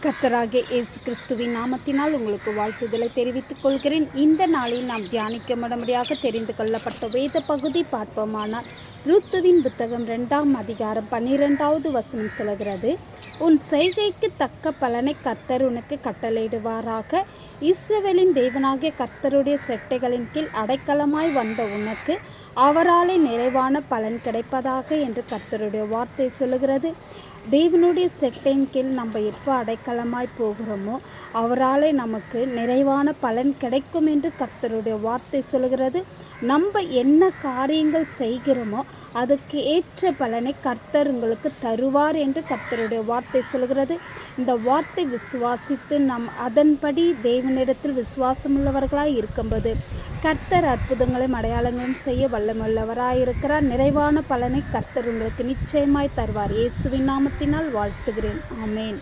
கர்த்தராகிய இயேசு கிறிஸ்துவின் நாமத்தினால் உங்களுக்கு வாழ்த்துதலை தெரிவித்துக் கொள்கிறேன். இந்த நாளில் நாம் தியானிக்க முடமுடியாக தெரிந்து கொள்ளப்பட்ட வேத பகுதி பார்ப்போமானால், ரூத்துவின் புத்தகம் 2ஆம் அதிகாரம் 12வது வசனம் சொல்கிறது, உன் செய்கைக்கு தக்க பலனை கர்த்தர் உனக்கு கட்டளையிடுவாராக. இஸ்ரவேலின் தேவனாகிய கர்த்தருடைய செட்டைகளின் கீழ் அடைக்கலமாய் வந்த உனக்கு அவராலே நிறைவான பலன் கிடைப்பதாக என்று கர்த்தருடைய வார்த்தை சொல்லுகிறது. தேவனுடைய செட்டையின் கீழ் நம்ம எப்போ அடைக்கலமாய் போகிறோமோ அவராலே நமக்கு நிறைவான பலன் கிடைக்கும் என்று கர்த்தருடைய வார்த்தை சொல்கிறது. நம்ம என்ன காரியங்கள் செய்கிறோமோ அதுக்கு ஏற்ற பலனை கர்த்தர் உங்களுக்கு தருவார் என்று கர்த்தருடைய வார்த்தை சொல்கிறது. இந்த வார்த்தை விசுவாசித்து நாம் அதன்படி தேவனிடத்தில் விசுவாசமுள்ளவர்களாய் இருக்கும்போது கர்த்தர் அற்புதங்களையும் அடையாளங்களும் செய்ய வல்லமுள்ளவராய் இருக்கிறார். நிறைவான பலனை கர்த்தர் உங்களுக்கு நிச்சயமாய் தருவார். இயேசுவின் நாமத்தினால் வாழ்த்துகிறேன். ஆமேன்.